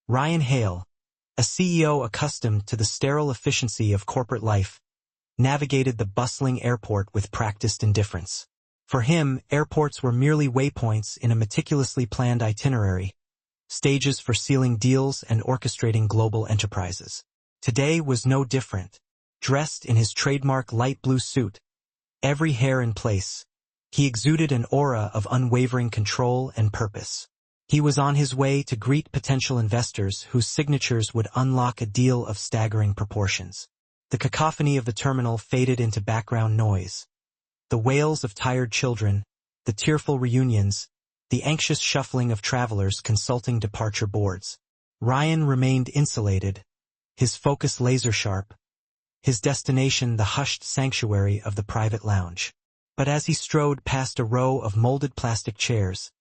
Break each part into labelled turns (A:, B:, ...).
A: Ryan Hale, a CEO accustomed to the sterile efficiency of corporate life, navigated the bustling airport with practiced indifference. For him, airports were merely waypoints in a meticulously planned itinerary, stages for sealing deals and orchestrating global enterprises. Today was no different. Dressed in his trademark light blue suit, every hair in place, he exuded an aura of unwavering control and purpose. He was on his way to greet potential investors whose signatures would unlock a deal of staggering proportions. The cacophony of the terminal faded into background noise. The wails of tired children, the tearful reunions, the anxious shuffling of travelers consulting departure boards. Ryan remained insulated, his focus laser-sharp, his destination the hushed sanctuary of the private lounge. But as he strode past a row of molded plastic chairs,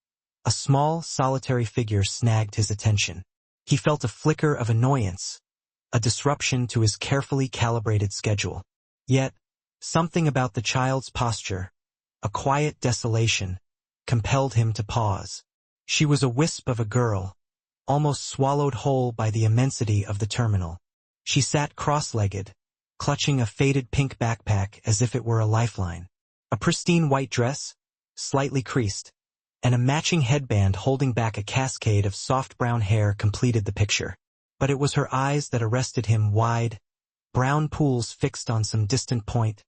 A: a small, solitary figure snagged his attention. He felt a flicker of annoyance, a disruption to his carefully calibrated schedule. Yet, something about the child's posture, a quiet desolation, compelled him to pause. She was a wisp of a girl, almost swallowed whole by the immensity of the terminal. She sat cross-legged, clutching a faded pink backpack as if it were a lifeline. A pristine white dress, slightly creased, and a matching headband holding back a cascade of soft brown hair completed the picture. But it was her eyes that arrested him, wide, brown pools fixed on some distant point,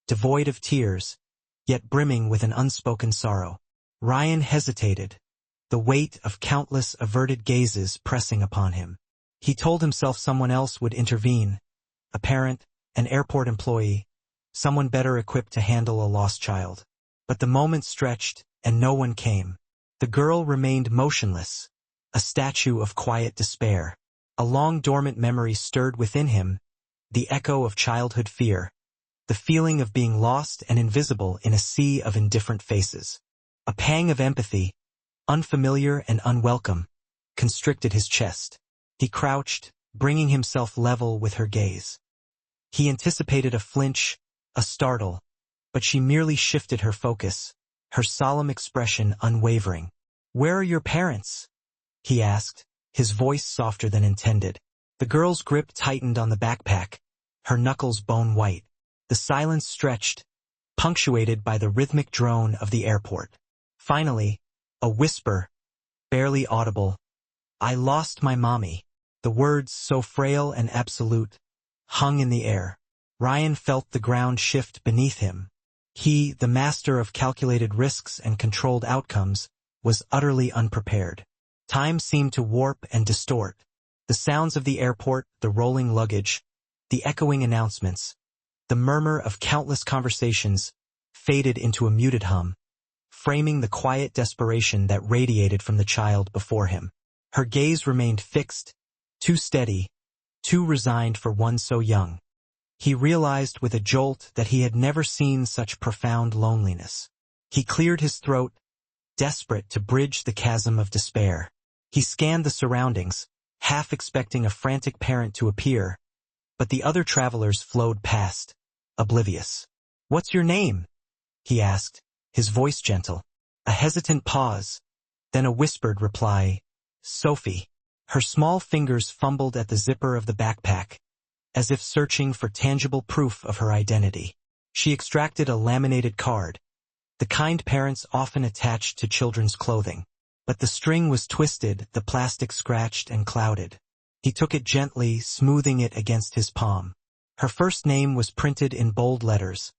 A: devoid of tears, yet brimming with an unspoken sorrow. Ryan hesitated, the weight of countless averted gazes pressing upon him. He told himself someone else would intervene, a parent, an airport employee, someone better equipped to handle a lost child. But the moment stretched, and no one came. The girl remained motionless, a statue of quiet despair. A long dormant memory stirred within him, the echo of childhood fear, the feeling of being lost and invisible in a sea of indifferent faces. A pang of empathy, unfamiliar and unwelcome, constricted his chest. He crouched, bringing himself level with her gaze. He anticipated a flinch, a startle, but she merely shifted her focus, her solemn expression unwavering. "Where are your parents?" he asked, his voice softer than intended. The girl's grip tightened on the backpack, her knuckles bone white. The silence stretched, punctuated by the rhythmic drone of the airport. Finally, a whisper, barely audible, "I lost my mommy." The words, so frail and absolute, hung in the air. Ryan felt the ground shift beneath him. He, the master of calculated risks and controlled outcomes, was utterly unprepared. Time seemed to warp and distort. The sounds of the airport, the rolling luggage, the echoing announcements, the murmur of countless conversations faded into a muted hum, framing the quiet desperation that radiated from the child before him. Her gaze remained fixed, too steady, too resigned for one so young. He realized with a jolt that he had never seen such profound loneliness. He cleared his throat, desperate to bridge the chasm of despair. He scanned the surroundings, half expecting a frantic parent to appear, but the other travelers flowed past, oblivious. "What's your name?" he asked, his voice gentle. A hesitant pause, then a whispered reply, "Sophie." Her small fingers fumbled at the zipper of the backpack, as if searching for tangible proof of her identity. She extracted a laminated card, the kind parents often attached to children's clothing. But the string was twisted, the plastic scratched and clouded. He took it gently, smoothing it against his palm. Her first name was printed in bold letters,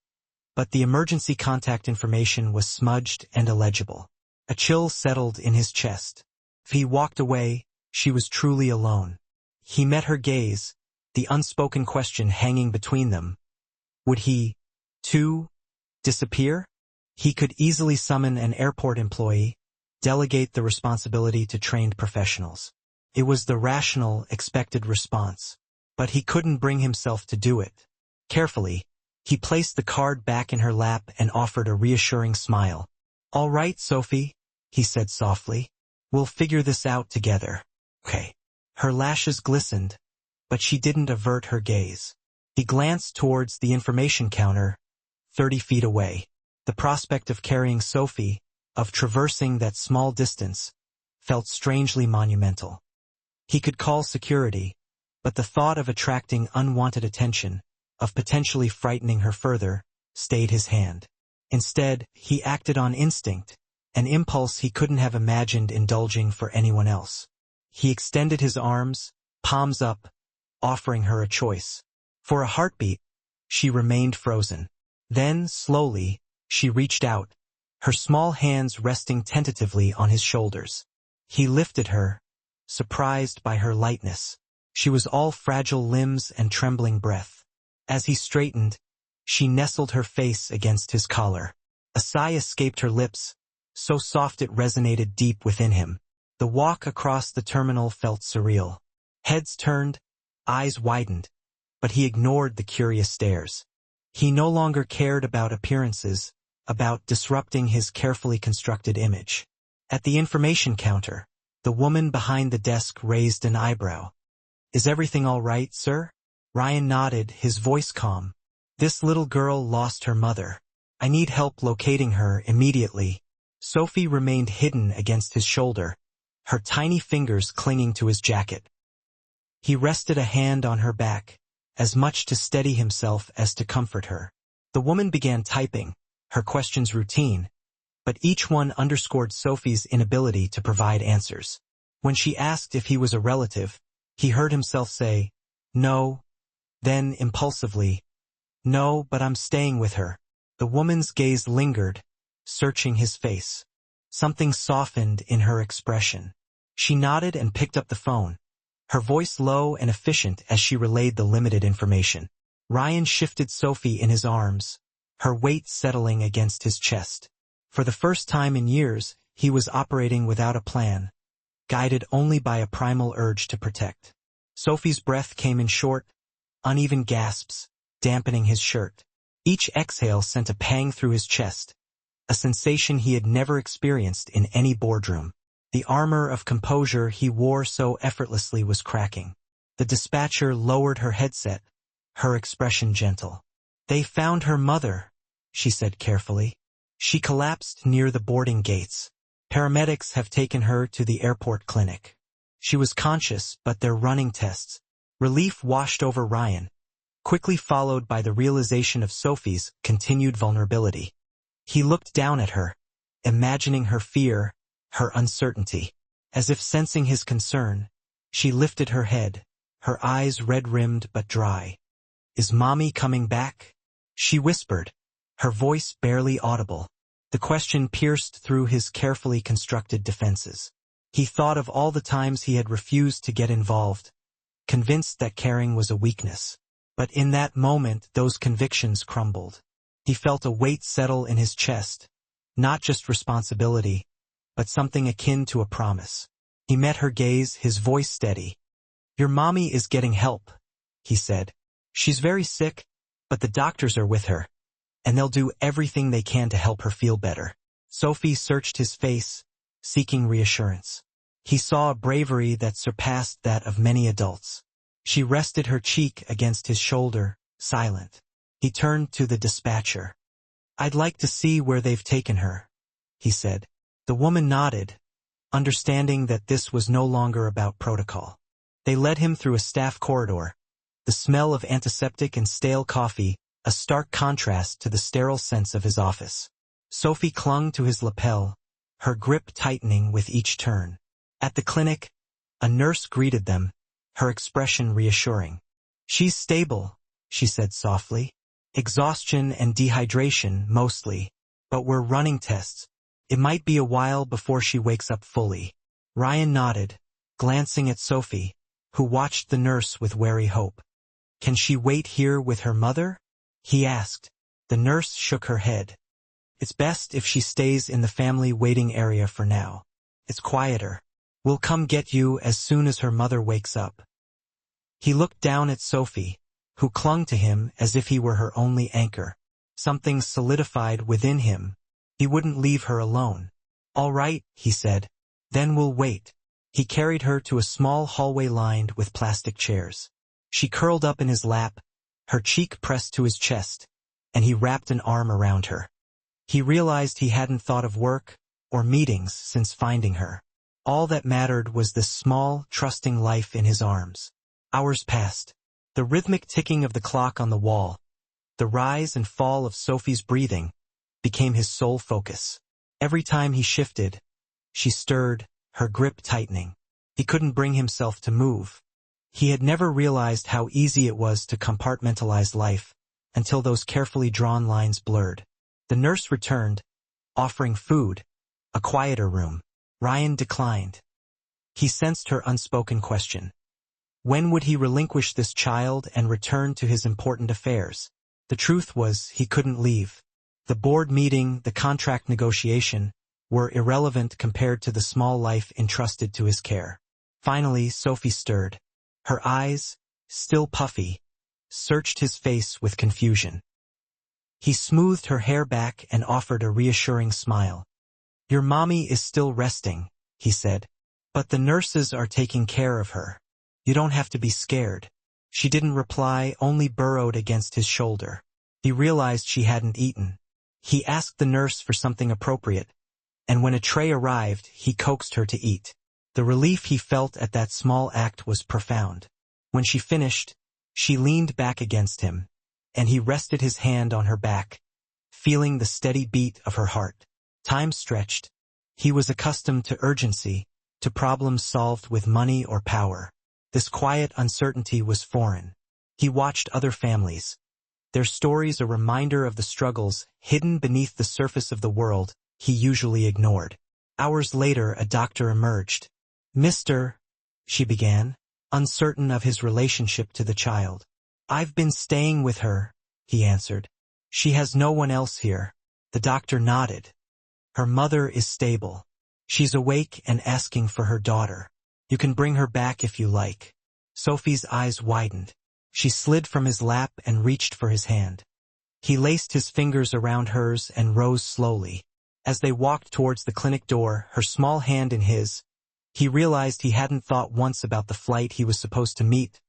A: but the emergency contact information was smudged and illegible. A chill settled in his chest. If he walked away, she was truly alone. He met her gaze, the unspoken question hanging between them. Would he, too, disappear? He could easily summon an airport employee, delegate the responsibility to trained professionals. It was the rational, expected response. But he couldn't bring himself to do it. Carefully, he placed the card back in her lap and offered a reassuring smile. "All right, Sophie," he said softly. "We'll figure this out together." "Okay." Her lashes glistened, but she didn't avert her gaze. He glanced towards the information counter, 30 feet away. The prospect of carrying Sophie, of traversing that small distance, felt strangely monumental. He could call security, but the thought of attracting unwanted attention, of potentially frightening her further, stayed his hand. Instead, he acted on instinct, an impulse he couldn't have imagined indulging for anyone else. He extended his arms, palms up, offering her a choice. For a heartbeat, she remained frozen. Then, slowly, she reached out, her small hands resting tentatively on his shoulders. He lifted her, surprised by her lightness. She was all fragile limbs and trembling breath. As he straightened, she nestled her face against his collar. A sigh escaped her lips, so soft it resonated deep within him. The walk across the terminal felt surreal. Heads turned, eyes widened, but he ignored the curious stares. He no longer cared about appearances, about disrupting his carefully constructed image. At the information counter, the woman behind the desk raised an eyebrow. "Is everything all right, sir?" Ryan nodded, his voice calm. "This little girl lost her mother. I need help locating her immediately." Sophie remained hidden against his shoulder, her tiny fingers clinging to his jacket. He rested a hand on her back, as much to steady himself as to comfort her. The woman began typing, her questions routine, but each one underscored Sophie's inability to provide answers. When she asked if he was a relative, he heard himself say, "No," then impulsively, "No, but I'm staying with her." The woman's gaze lingered, searching his face. Something softened in her expression. She nodded and picked up the phone, her voice low and efficient as she relayed the limited information. Ryan shifted Sophie in his arms, her weight settling against his chest. For the first time in years, he was operating without a plan, guided only by a primal urge to protect. Sophie's breath came in short, uneven gasps, dampening his shirt. Each exhale sent a pang through his chest, a sensation he had never experienced in any boardroom. The armor of composure he wore so effortlessly was cracking. The dispatcher lowered her headset, her expression gentle. "They found her mother," she said carefully. "She collapsed near the boarding gates. Paramedics have taken her to the airport clinic. She was conscious, but they're running tests." Relief washed over Ryan, quickly followed by the realization of Sophie's continued vulnerability. He looked down at her, imagining her fear, her uncertainty. As if sensing his concern, she lifted her head, her eyes red-rimmed but dry. "Is Mommy coming back?" she whispered, her voice barely audible. The question pierced through his carefully constructed defenses. He thought of all the times he had refused to get involved, convinced that caring was a weakness. But in that moment, those convictions crumbled. He felt a weight settle in his chest, not just responsibility, but something akin to a promise. He met her gaze, his voice steady. "Your mommy is getting help," he said. "She's very sick, but the doctors are with her, and they'll do everything they can to help her feel better." Sophie searched his face, seeking reassurance. He saw a bravery that surpassed that of many adults. She rested her cheek against his shoulder, silent. He turned to the dispatcher. "I'd like to see where they've taken her," he said. The woman nodded, understanding that this was no longer about protocol. They led him through a staff corridor, the smell of antiseptic and stale coffee, a stark contrast to the sterile sense of his office. Sophie clung to his lapel, her grip tightening with each turn. At the clinic, a nurse greeted them, her expression reassuring. "She's stable," she said softly. "Exhaustion and dehydration, mostly. But we're running tests. It might be a while before she wakes up fully." Ryan nodded, glancing at Sophie, who watched the nurse with wary hope. "Can she wait here with her mother?" he asked. The nurse shook her head. "It's best if she stays in the family waiting area for now. It's quieter. We'll come get you as soon as her mother wakes up." He looked down at Sophie, who clung to him as if he were her only anchor. Something solidified within him. He wouldn't leave her alone. "All right," he said. "Then we'll wait." He carried her to a small hallway lined with plastic chairs. She curled up in his lap, her cheek pressed to his chest, and he wrapped an arm around her. He realized he hadn't thought of work or meetings since finding her. All that mattered was this small, trusting life in his arms. Hours passed. The rhythmic ticking of the clock on the wall, the rise and fall of Sophie's breathing, became his sole focus. Every time he shifted, she stirred, her grip tightening. He couldn't bring himself to move. He had never realized how easy it was to compartmentalize life, until those carefully drawn lines blurred. The nurse returned, offering food, a quieter room. Ryan declined. He sensed her unspoken question. When would he relinquish this child and return to his important affairs? The truth was, he couldn't leave. The board meeting, the contract negotiation, were irrelevant compared to the small life entrusted to his care. Finally, Sophie stirred. Her eyes, still puffy, searched his face with confusion. He smoothed her hair back and offered a reassuring smile. "Your mommy is still resting," he said. "But the nurses are taking care of her. You don't have to be scared." She didn't reply, only burrowed against his shoulder. He realized she hadn't eaten. He asked the nurse for something appropriate, and when a tray arrived, he coaxed her to eat. The relief he felt at that small act was profound. When she finished, she leaned back against him, and he rested his hand on her back, feeling the steady beat of her heart. Time stretched. He was accustomed to urgency, to problems solved with money or power. This quiet uncertainty was foreign. He watched other families, their stories a reminder of the struggles hidden beneath the surface of the world he usually ignored. Hours later, a doctor emerged. "Mr." she began, uncertain of his relationship to the child. "I've been staying with her," he answered. "She has no one else here." The doctor nodded. "Her mother is stable. She's awake and asking for her daughter. You can bring her back if you like." Sophie's eyes widened. She slid from his lap and reached for his hand. He laced his fingers around hers and rose slowly. As they walked towards the clinic door, her small hand in his, he realized he hadn't thought once about the flight he was supposed to meet,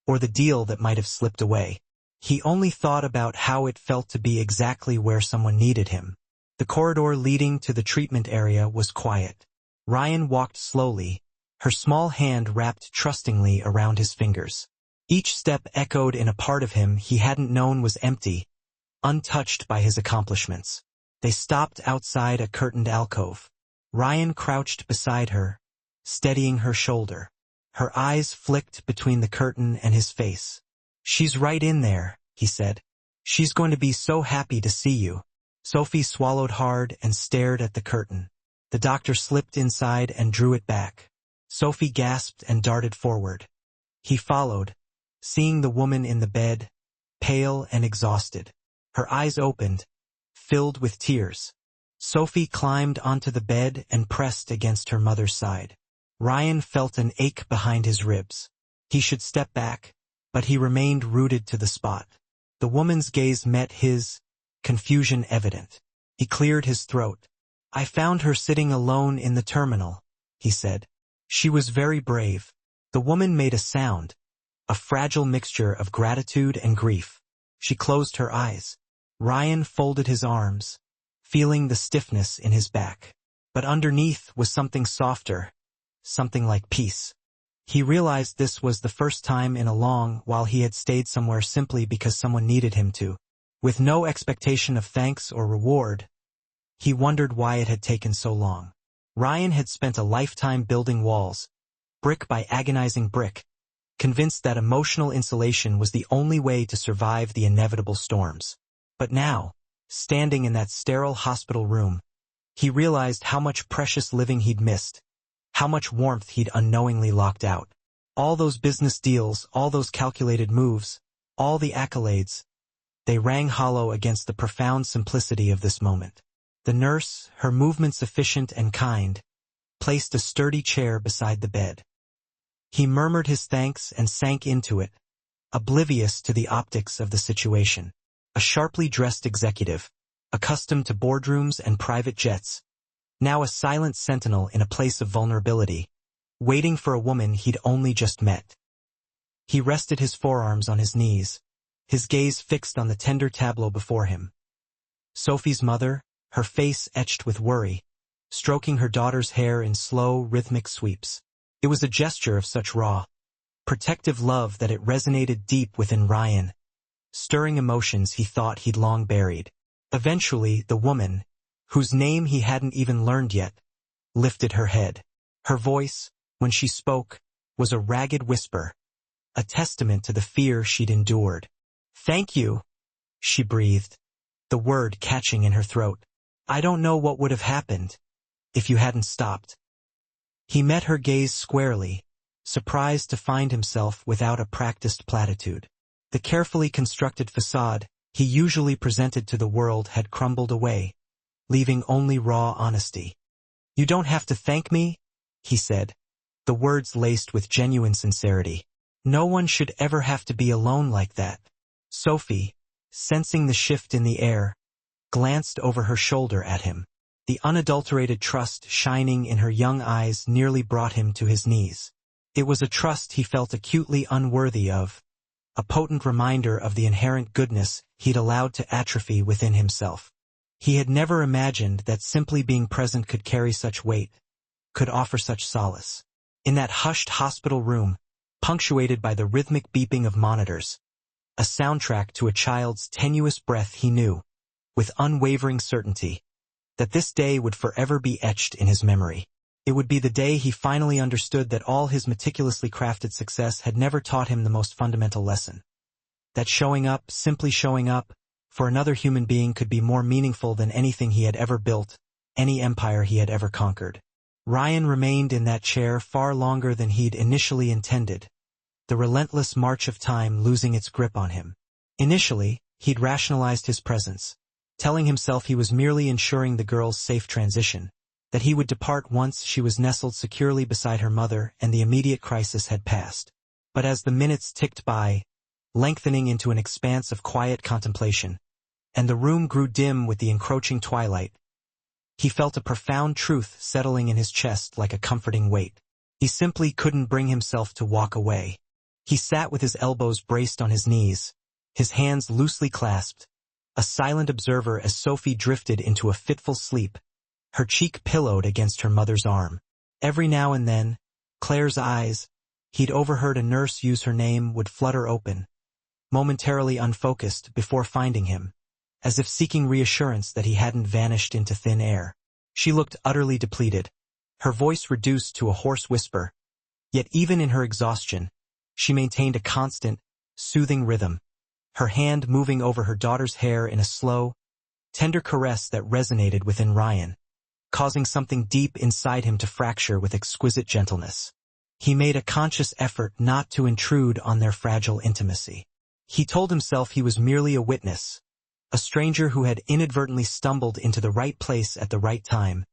A: or the deal that might have slipped away. He only thought about how it felt to be exactly where someone needed him. The corridor leading to the treatment area was quiet. Ryan walked slowly, her small hand wrapped trustingly around his fingers. Each step echoed in a part of him he hadn't known was empty, untouched by his accomplishments. They stopped outside a curtained alcove. Ryan crouched beside her, steadying her shoulder. Her eyes flicked between the curtain and his face. "She's right in there," he said. "She's going to be so happy to see you." Sophie swallowed hard and stared at the curtain. The doctor slipped inside and drew it back. Sophie gasped and darted forward. He followed, seeing the woman in the bed, pale and exhausted. Her eyes opened, filled with tears. Sophie climbed onto the bed and pressed against her mother's side. Ryan felt an ache behind his ribs. He should step back, but he remained rooted to the spot. The woman's gaze met his, confusion evident. He cleared his throat. "I found her sitting alone in the terminal," he said. "She was very brave." The woman made a sound, a fragile mixture of gratitude and grief. She closed her eyes. Ryan folded his arms, feeling the stiffness in his back. But underneath was something softer, something like peace. He realized this was the first time in a long while he had stayed somewhere simply because someone needed him to. With no expectation of thanks or reward, he wondered why it had taken so long. Ryan had spent a lifetime building walls, brick by agonizing brick, convinced that emotional insulation was the only way to survive the inevitable storms. But now, standing in that sterile hospital room, he realized how much precious living he'd missed, how much warmth he'd unknowingly locked out. All those business deals, all those calculated moves, all the accolades, they rang hollow against the profound simplicity of this moment. The nurse, her movements efficient and kind, placed a sturdy chair beside the bed. He murmured his thanks and sank into it, oblivious to the optics of the situation. A sharply dressed executive, accustomed to boardrooms and private jets, now a silent sentinel in a place of vulnerability, waiting for a woman he'd only just met. He rested his forearms on his knees, his gaze fixed on the tender tableau before him. Sophie's mother, her face etched with worry, stroking her daughter's hair in slow, rhythmic sweeps. It was a gesture of such raw, protective love that it resonated deep within Ryan, stirring emotions he thought he'd long buried. Eventually, the woman, whose name he hadn't even learned yet, lifted her head. Her voice, when she spoke, was a ragged whisper, a testament to the fear she'd endured. "Thank you," she breathed, the word catching in her throat. "I don't know what would have happened if you hadn't stopped." He met her gaze squarely, surprised to find himself without a practiced platitude. The carefully constructed facade he usually presented to the world had crumbled away, leaving only raw honesty. "You don't have to thank me," he said, the words laced with genuine sincerity. "No one should ever have to be alone like that." Sophie, sensing the shift in the air, glanced over her shoulder at him. The unadulterated trust shining in her young eyes nearly brought him to his knees. It was a trust he felt acutely unworthy of, a potent reminder of the inherent goodness he'd allowed to atrophy within himself. He had never imagined that simply being present could carry such weight, could offer such solace. In that hushed hospital room, punctuated by the rhythmic beeping of monitors, a soundtrack to a child's tenuous breath, he knew, with unwavering certainty, that this day would forever be etched in his memory. It would be the day he finally understood that all his meticulously crafted success had never taught him the most fundamental lesson. That showing up, simply showing up, for another human being could be more meaningful than anything he had ever built, any empire he had ever conquered. Ryan remained in that chair far longer than he'd initially intended, the relentless march of time losing its grip on him. Initially, he'd rationalized his presence, telling himself he was merely ensuring the girl's safe transition, that he would depart once she was nestled securely beside her mother and the immediate crisis had passed. But as the minutes ticked by, lengthening into an expanse of quiet contemplation, and the room grew dim with the encroaching twilight, he felt a profound truth settling in his chest like a comforting weight. He simply couldn't bring himself to walk away. He sat with his elbows braced on his knees, his hands loosely clasped, a silent observer as Sophie drifted into a fitful sleep, her cheek pillowed against her mother's arm. Every now and then, Claire's eyes, he'd overheard a nurse use her name, would flutter open, momentarily unfocused before finding him, as if seeking reassurance that he hadn't vanished into thin air. She looked utterly depleted, her voice reduced to a hoarse whisper, yet even in her exhaustion, she maintained a constant, soothing rhythm, her hand moving over her daughter's hair in a slow, tender caress that resonated within Ryan, causing something deep inside him to fracture with exquisite gentleness. He made a conscious effort not to intrude on their fragile intimacy. He told himself he was merely a witness, a stranger who had inadvertently stumbled into the right place at the right time,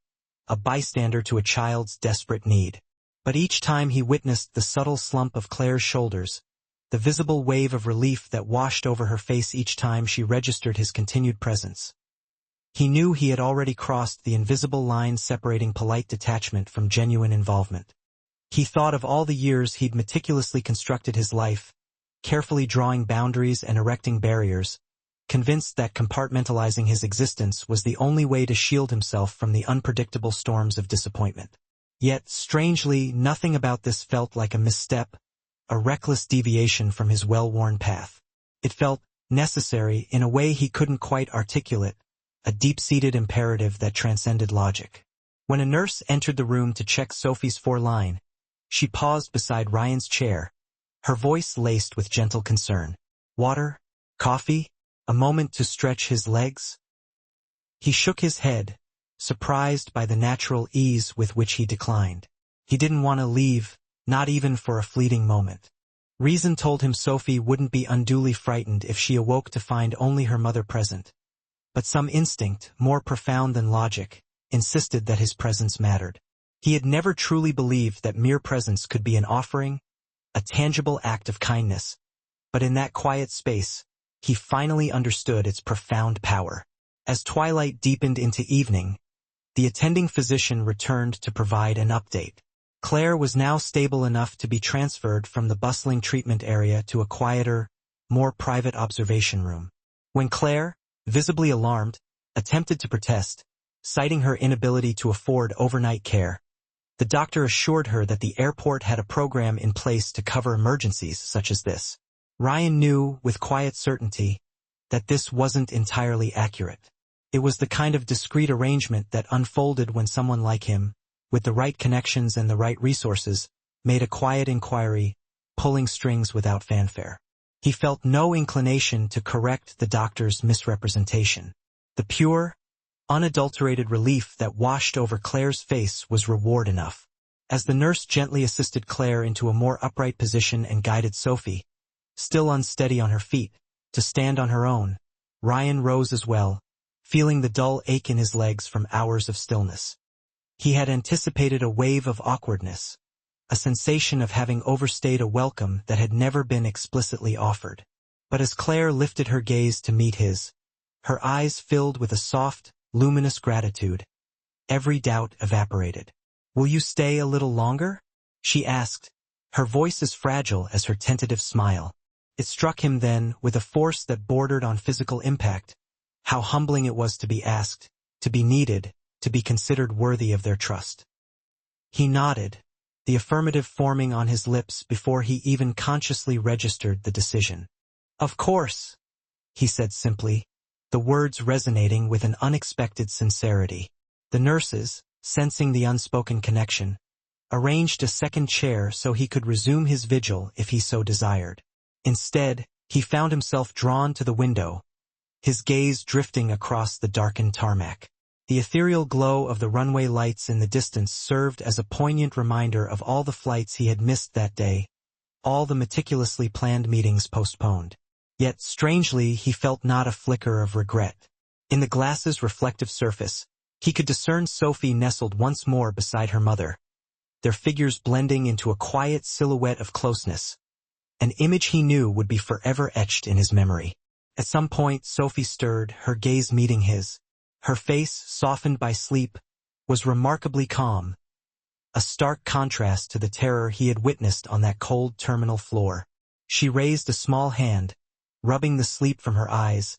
A: a bystander to a child's desperate need. But each time he witnessed the subtle slump of Claire's shoulders, the visible wave of relief that washed over her face each time she registered his continued presence, he knew he had already crossed the invisible line separating polite detachment from genuine involvement. He thought of all the years he'd meticulously constructed his life, carefully drawing boundaries and erecting barriers, convinced that compartmentalizing his existence was the only way to shield himself from the unpredictable storms of disappointment. Yet, strangely, nothing about this felt like a misstep, a reckless deviation from his well-worn path. It felt necessary in a way he couldn't quite articulate, a deep-seated imperative that transcended logic. When a nurse entered the room to check Sophie's foreline, she paused beside Ryan's chair, her voice laced with gentle concern. "Water? Coffee? A moment to stretch his legs?" He shook his head, surprised by the natural ease with which he declined. He didn't want to leave, not even for a fleeting moment. Reason told him Sophie wouldn't be unduly frightened if she awoke to find only her mother present. But some instinct, more profound than logic, insisted that his presence mattered. He had never truly believed that mere presence could be an offering, a tangible act of kindness. But in that quiet space, he finally understood its profound power. As twilight deepened into evening, the attending physician returned to provide an update. Claire was now stable enough to be transferred from the bustling treatment area to a quieter, more private observation room. When Claire, visibly alarmed, attempted to protest, citing her inability to afford overnight care. The doctor assured her that the airport had a program in place to cover emergencies such as this. Ryan knew, with quiet certainty, that this wasn't entirely accurate. It was the kind of discreet arrangement that unfolded when someone like him, with the right connections and the right resources, made a quiet inquiry, pulling strings without fanfare. He felt no inclination to correct the doctor's misrepresentation. The pure, unadulterated relief that washed over Claire's face was reward enough. As the nurse gently assisted Claire into a more upright position and guided Sophie, still unsteady on her feet, to stand on her own, Ryan rose as well, feeling the dull ache in his legs from hours of stillness. He had anticipated a wave of awkwardness, a sensation of having overstayed a welcome that had never been explicitly offered. But as Claire lifted her gaze to meet his, her eyes filled with a soft, luminous gratitude. Every doubt evaporated. "Will you stay a little longer?" she asked, her voice as fragile as her tentative smile. It struck him then, with a force that bordered on physical impact, how humbling it was to be asked, to be needed, to be considered worthy of their trust. He nodded, the affirmative forming on his lips before he even consciously registered the decision. "Of course," he said simply, the words resonating with an unexpected sincerity. The nurses, sensing the unspoken connection, arranged a second chair so he could resume his vigil if he so desired. Instead, he found himself drawn to the window, his gaze drifting across the darkened tarmac. The ethereal glow of the runway lights in the distance served as a poignant reminder of all the flights he had missed that day, all the meticulously planned meetings postponed. Yet, strangely, he felt not a flicker of regret. In the glass's reflective surface, he could discern Sophie nestled once more beside her mother, their figures blending into a quiet silhouette of closeness, an image he knew would be forever etched in his memory. At some point, Sophie stirred, her gaze meeting his. Her face, softened by sleep, was remarkably calm, a stark contrast to the terror he had witnessed on that cold terminal floor. She raised a small hand, rubbing the sleep from her eyes,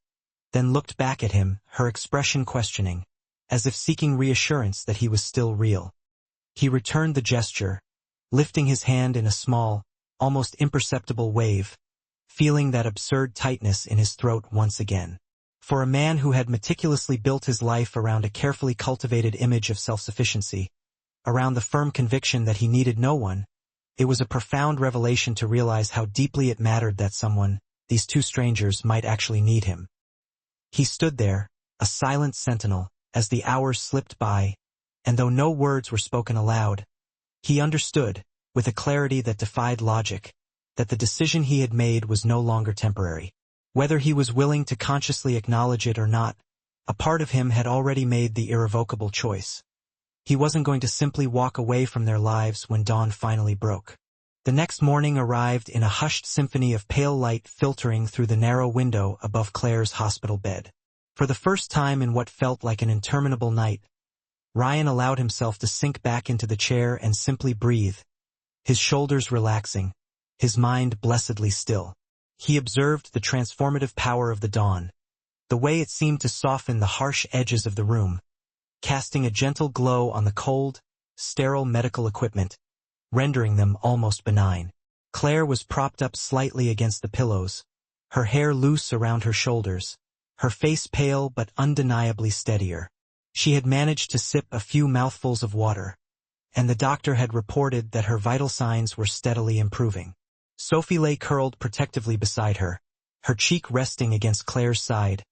A: then looked back at him, her expression questioning, as if seeking reassurance that he was still real. He returned the gesture, lifting his hand in a small, almost imperceptible wave, feeling that absurd tightness in his throat once again. For a man who had meticulously built his life around a carefully cultivated image of self-sufficiency, around the firm conviction that he needed no one, it was a profound revelation to realize how deeply it mattered that someone, these two strangers, might actually need him. He stood there, a silent sentinel, as the hours slipped by, and though no words were spoken aloud, he understood, with a clarity that defied logic, that the decision he had made was no longer temporary. Whether he was willing to consciously acknowledge it or not, a part of him had already made the irrevocable choice. He wasn't going to simply walk away from their lives when dawn finally broke. The next morning arrived in a hushed symphony of pale light filtering through the narrow window above Claire's hospital bed. For the first time in what felt like an interminable night, Ryan allowed himself to sink back into the chair and simply breathe, his shoulders relaxing, his mind blessedly still. He observed the transformative power of the dawn, the way it seemed to soften the harsh edges of the room, casting a gentle glow on the cold, sterile medical equipment, rendering them almost benign. Claire was propped up slightly against the pillows, her hair loose around her shoulders, her face pale but undeniably steadier. She had managed to sip a few mouthfuls of water, and the doctor had reported that her vital signs were steadily improving. Sophie lay curled protectively beside her, her cheek resting against Claire's side,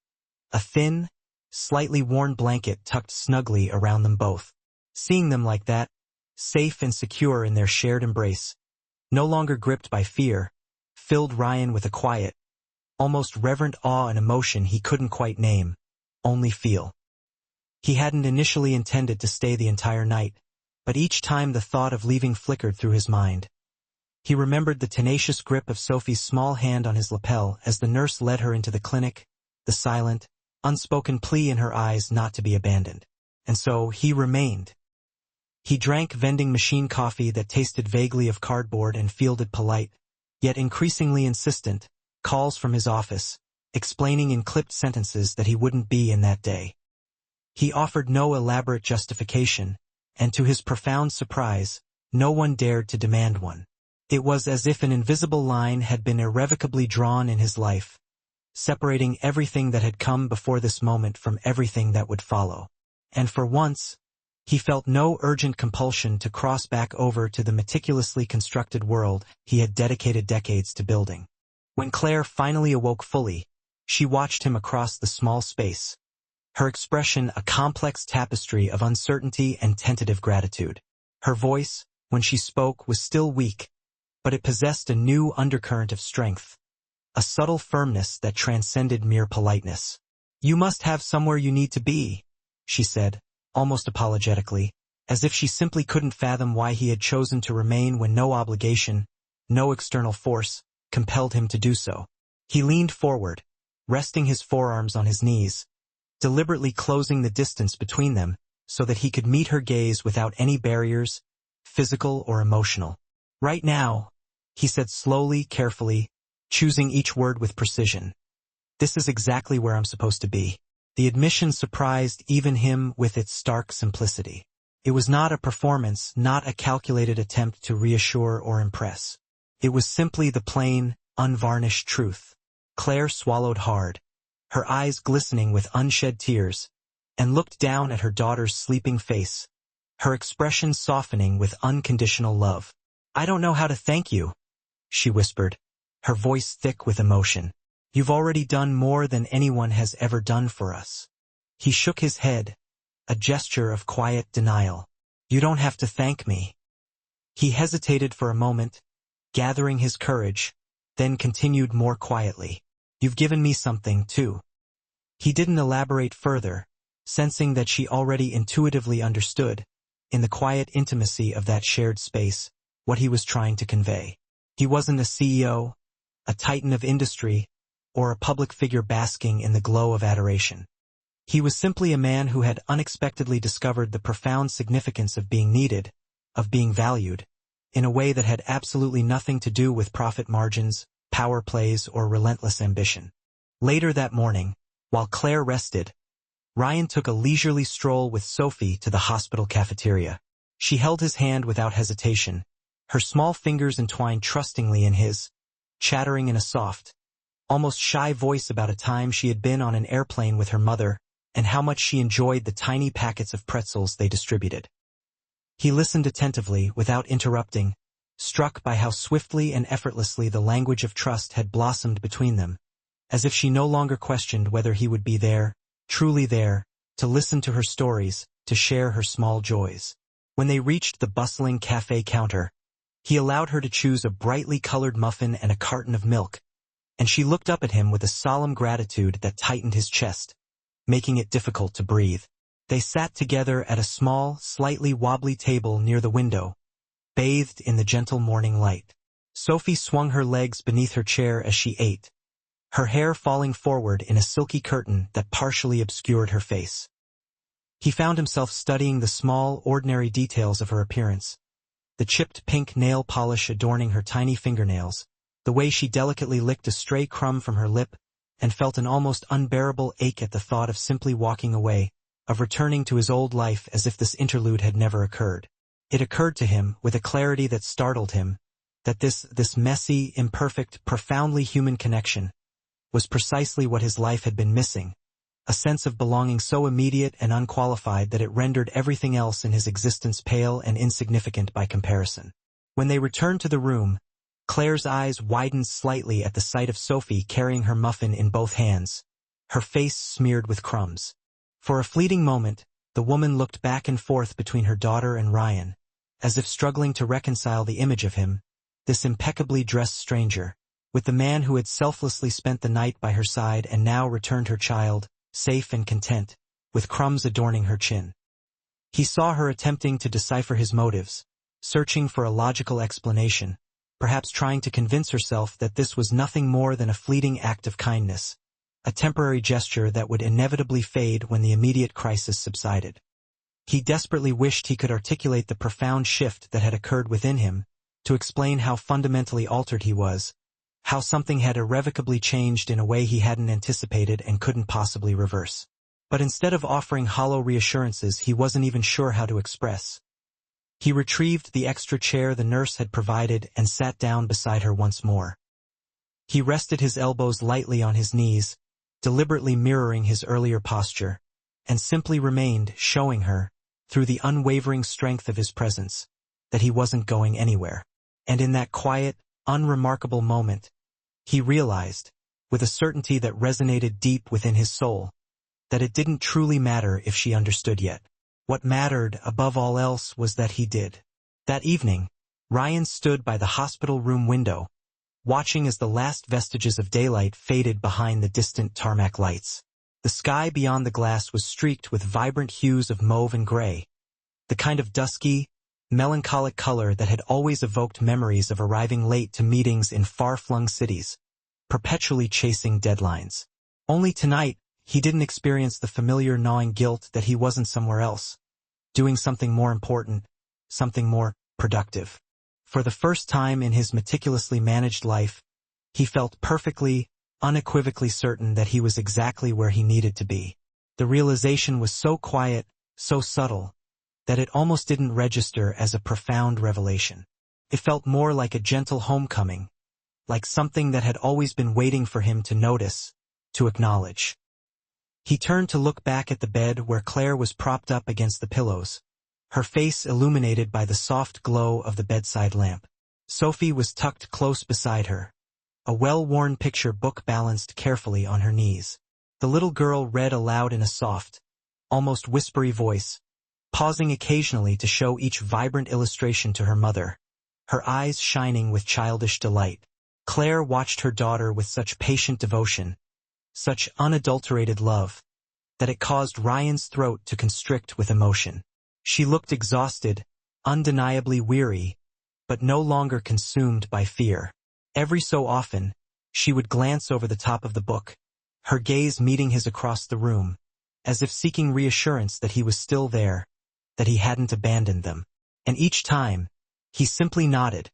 A: a thin, slightly worn blanket tucked snugly around them both. Seeing them like that, safe and secure in their shared embrace, no longer gripped by fear, filled Ryan with a quiet, almost reverent awe and emotion he couldn't quite name, only feel. He hadn't initially intended to stay the entire night, but each time the thought of leaving flickered through his mind. He remembered the tenacious grip of Sophie's small hand on his lapel as the nurse led her into the clinic, the silent, unspoken plea in her eyes not to be abandoned. And so he remained. He drank vending machine coffee that tasted vaguely of cardboard and fielded polite, yet increasingly insistent, calls from his office, explaining in clipped sentences that he wouldn't be in that day. He offered no elaborate justification, and to his profound surprise, no one dared to demand one. It was as if an invisible line had been irrevocably drawn in his life, separating everything that had come before this moment from everything that would follow. And for once, he felt no urgent compulsion to cross back over to the meticulously constructed world he had dedicated decades to building. When Claire finally awoke fully, she watched him across the small space, her expression a complex tapestry of uncertainty and tentative gratitude. Her voice, when she spoke, was still weak, but it possessed a new undercurrent of strength, a subtle firmness that transcended mere politeness. "You must have somewhere you need to be," she said, almost apologetically, as if she simply couldn't fathom why he had chosen to remain when no obligation, no external force, compelled him to do so. He leaned forward, resting his forearms on his knees, deliberately closing the distance between them so that he could meet her gaze without any barriers, physical or emotional. "Right now," he said slowly, carefully, choosing each word with precision. "This is exactly where I'm supposed to be." The admission surprised even him with its stark simplicity. It was not a performance, not a calculated attempt to reassure or impress. It was simply the plain, unvarnished truth. Claire swallowed hard, her eyes glistening with unshed tears, and looked down at her daughter's sleeping face, her expression softening with unconditional love. "I don't know how to thank you," she whispered, her voice thick with emotion. "You've already done more than anyone has ever done for us." He shook his head, a gesture of quiet denial. "You don't have to thank me." He hesitated for a moment, gathering his courage, then continued more quietly. "You've given me something, too." He didn't elaborate further, sensing that she already intuitively understood, in the quiet intimacy of that shared space, what he was trying to convey. He wasn't a CEO, a titan of industry, or a public figure basking in the glow of adoration. He was simply a man who had unexpectedly discovered the profound significance of being needed, of being valued, in a way that had absolutely nothing to do with profit margins, power plays, or relentless ambition. Later that morning, while Claire rested, Ryan took a leisurely stroll with Sophie to the hospital cafeteria. She held his hand without hesitation, her small fingers entwined trustingly in his, chattering in a soft, almost shy voice about a time she had been on an airplane with her mother and how much she enjoyed the tiny packets of pretzels they distributed. He listened attentively, without interrupting, struck by how swiftly and effortlessly the language of trust had blossomed between them, as if she no longer questioned whether he would be there, truly there, to listen to her stories, to share her small joys. When they reached the bustling cafe counter, he allowed her to choose a brightly colored muffin and a carton of milk, and she looked up at him with a solemn gratitude that tightened his chest, making it difficult to breathe. They sat together at a small, slightly wobbly table near the window, bathed in the gentle morning light. Sophie swung her legs beneath her chair as she ate, her hair falling forward in a silky curtain that partially obscured her face. He found himself studying the small, ordinary details of her appearance, the chipped pink nail polish adorning her tiny fingernails, the way she delicately licked a stray crumb from her lip, and felt an almost unbearable ache at the thought of simply walking away, of returning to his old life as if this interlude had never occurred. It occurred to him, with a clarity that startled him, that this messy, imperfect, profoundly human connection was precisely what his life had been missing, a sense of belonging so immediate and unqualified that it rendered everything else in his existence pale and insignificant by comparison. When they returned to the room, Claire's eyes widened slightly at the sight of Sophie carrying her muffin in both hands, her face smeared with crumbs. For a fleeting moment, the woman looked back and forth between her daughter and Ryan, as if struggling to reconcile the image of him, this impeccably dressed stranger, with the man who had selflessly spent the night by her side and now returned her child, safe and content, with crumbs adorning her chin. He saw her attempting to decipher his motives, searching for a logical explanation, perhaps trying to convince herself that this was nothing more than a fleeting act of kindness, a temporary gesture that would inevitably fade when the immediate crisis subsided. He desperately wished he could articulate the profound shift that had occurred within him, to explain how fundamentally altered he was, how something had irrevocably changed in a way he hadn't anticipated and couldn't possibly reverse. But instead of offering hollow reassurances he wasn't even sure how to express. He retrieved the extra chair the nurse had provided and sat down beside her once more. He rested his elbows lightly on his knees, deliberately mirroring his earlier posture, and simply remained, showing her, through the unwavering strength of his presence, that he wasn't going anywhere. And in that quiet, unremarkable moment, he realized, with a certainty that resonated deep within his soul, that it didn't truly matter if she understood yet. What mattered, above all else, was that he did. That evening, Ryan stood by the hospital room window, watching as the last vestiges of daylight faded behind the distant tarmac lights. The sky beyond the glass was streaked with vibrant hues of mauve and gray, the kind of dusky, melancholic color that had always evoked memories of arriving late to meetings in far-flung cities, perpetually chasing deadlines. Only tonight, he didn't experience the familiar gnawing guilt that he wasn't somewhere else, doing something more important, something more productive. For the first time in his meticulously managed life, he felt perfectly, unequivocally certain that he was exactly where he needed to be. The realization was so quiet, so subtle, that it almost didn't register as a profound revelation. It felt more like a gentle homecoming, like something that had always been waiting for him to notice, to acknowledge. He turned to look back at the bed where Claire was propped up against the pillows, her face illuminated by the soft glow of the bedside lamp. Sophie was tucked close beside her, a well-worn picture book balanced carefully on her knees. The little girl read aloud in a soft, almost whispery voice, pausing occasionally to show each vibrant illustration to her mother, her eyes shining with childish delight. Claire watched her daughter with such patient devotion, such unadulterated love, that it caused Ryan's throat to constrict with emotion. She looked exhausted, undeniably weary, but no longer consumed by fear. Every so often, she would glance over the top of the book, her gaze meeting his across the room, as if seeking reassurance that he was still there, that he hadn't abandoned them. And each time, he simply nodded,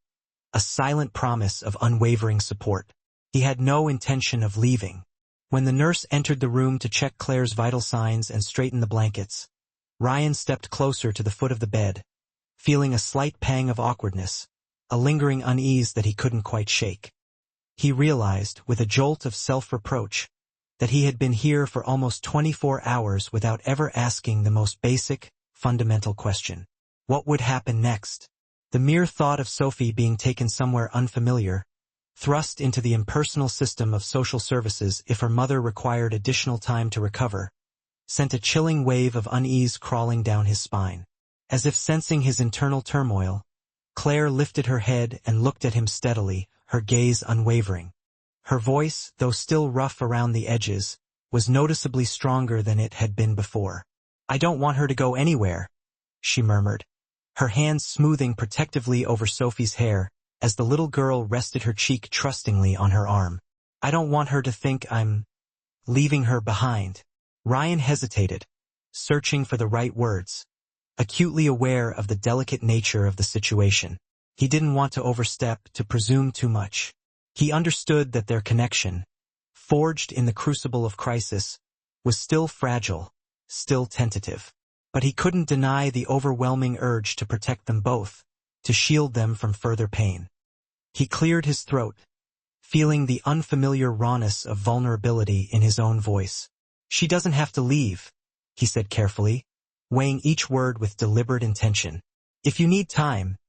A: a silent promise of unwavering support. He had no intention of leaving. When the nurse entered the room to check Claire's vital signs and straighten the blankets, Ryan stepped closer to the foot of the bed, feeling a slight pang of awkwardness, a lingering unease that he couldn't quite shake. He realized, with a jolt of self-reproach, that he had been here for almost 24 hours without ever asking the most basic, fundamental question. What would happen next? The mere thought of Sophie being taken somewhere unfamiliar, thrust into the impersonal system of social services if her mother required additional time to recover, sent a chilling wave of unease crawling down his spine. As if sensing his internal turmoil, Claire lifted her head and looked at him steadily, her gaze unwavering. Her voice, though still rough around the edges, was noticeably stronger than it had been before. "I don't want her to go anywhere," she murmured, her hands smoothing protectively over Sophie's hair as the little girl rested her cheek trustingly on her arm. "I don't want her to think I'm leaving her behind." Ryan hesitated, searching for the right words, acutely aware of the delicate nature of the situation. He didn't want to overstep, to presume too much. He understood that their connection, forged in the crucible of crisis, was still fragile, still tentative. But he couldn't deny the overwhelming urge to protect them both, to shield them from further pain. He cleared his throat, feeling the unfamiliar rawness of vulnerability in his own voice. "She doesn't have to leave," he said carefully, weighing each word with deliberate intention. "If you need time,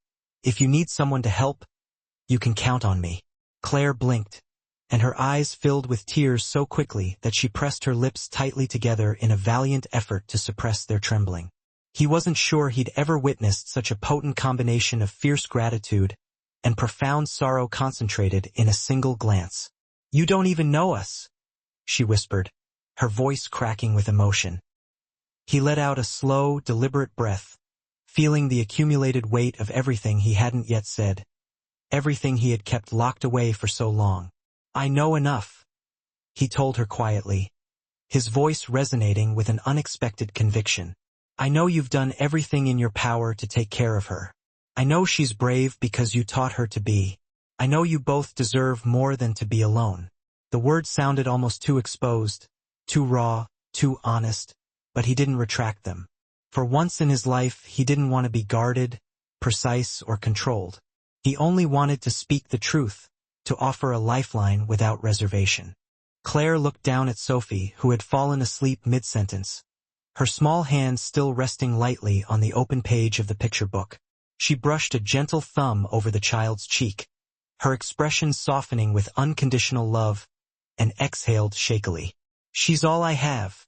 A: if you need someone to help, you can count on me." Claire blinked, and her eyes filled with tears so quickly that she pressed her lips tightly together in a valiant effort to suppress their trembling. He wasn't sure he'd ever witnessed such a potent combination of fierce gratitude and profound sorrow concentrated in a single glance. "You don't even know us," she whispered, her voice cracking with emotion. He let out a slow, deliberate breath, feeling the accumulated weight of everything he hadn't yet said, everything he had kept locked away for so long. "I know enough," he told her quietly, his voice resonating with an unexpected conviction. "I know you've done everything in your power to take care of her. I know she's brave because you taught her to be. I know you both deserve more than to be alone." The words sounded almost too exposed, too raw, too honest, but he didn't retract them. For once in his life, he didn't want to be guarded, precise, or controlled. He only wanted to speak the truth, to offer a lifeline without reservation. Claire looked down at Sophie, who had fallen asleep mid-sentence, her small hand still resting lightly on the open page of the picture book. She brushed a gentle thumb over the child's cheek, her expression softening with unconditional love, and exhaled shakily. "She's all I have,"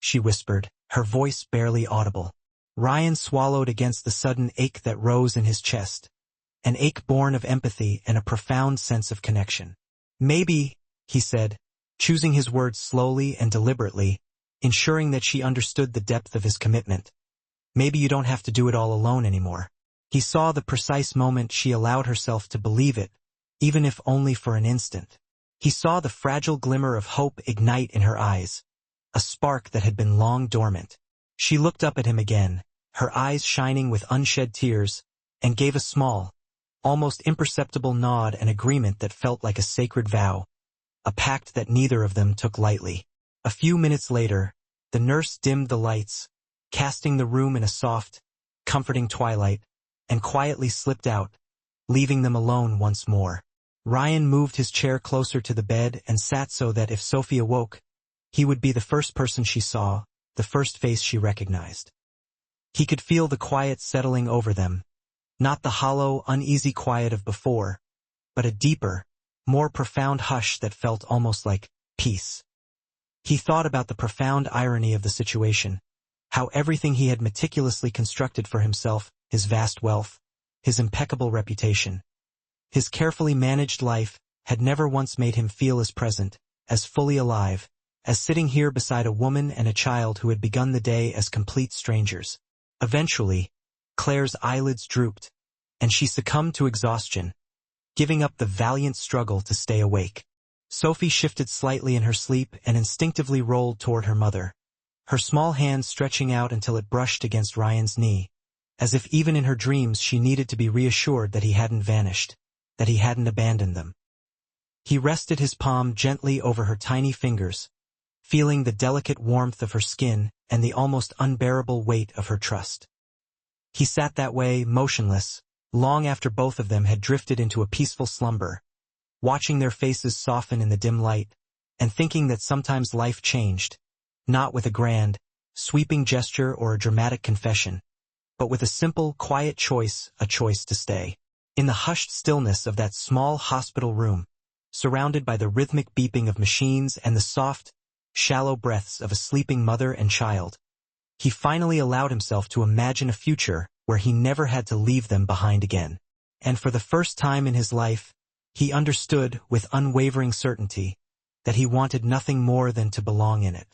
A: she whispered, her voice barely audible. Ryan swallowed against the sudden ache that rose in his chest, an ache born of empathy and a profound sense of connection. "Maybe," he said, choosing his words slowly and deliberately, ensuring that she understood the depth of his commitment. "Maybe you don't have to do it all alone anymore." He saw the precise moment she allowed herself to believe it, even if only for an instant. He saw the fragile glimmer of hope ignite in her eyes, a spark that had been long dormant. She looked up at him again, her eyes shining with unshed tears, and gave a small, almost imperceptible nod, an agreement that felt like a sacred vow, a pact that neither of them took lightly. A few minutes later, the nurse dimmed the lights, casting the room in a soft, comforting twilight, and quietly slipped out, leaving them alone once more. Ryan moved his chair closer to the bed and sat so that if Sophie awoke, he would be the first person she saw, the first face she recognized. He could feel the quiet settling over them, not the hollow, uneasy quiet of before, but a deeper, more profound hush that felt almost like peace. He thought about the profound irony of the situation, how everything he had meticulously constructed for himself, his vast wealth, his impeccable reputation, his carefully managed life, had never once made him feel as present, as fully alive, as sitting here beside a woman and a child who had begun the day as complete strangers. Eventually, Claire's eyelids drooped, and she succumbed to exhaustion, giving up the valiant struggle to stay awake. Sophie shifted slightly in her sleep and instinctively rolled toward her mother, her small hand stretching out until it brushed against Ryan's knee, as if even in her dreams she needed to be reassured that he hadn't vanished, that he hadn't abandoned them. He rested his palm gently over her tiny fingers, feeling the delicate warmth of her skin and the almost unbearable weight of her trust. He sat that way, motionless, long after both of them had drifted into a peaceful slumber, watching their faces soften in the dim light, and thinking that sometimes life changed, not with a grand, sweeping gesture or a dramatic confession, but with a simple, quiet choice, a choice to stay. In the hushed stillness of that small hospital room, surrounded by the rhythmic beeping of machines and the soft, shallow breaths of a sleeping mother and child, he finally allowed himself to imagine a future where he never had to leave them behind again. And for the first time in his life, he understood with unwavering certainty that he wanted nothing more than to belong in it.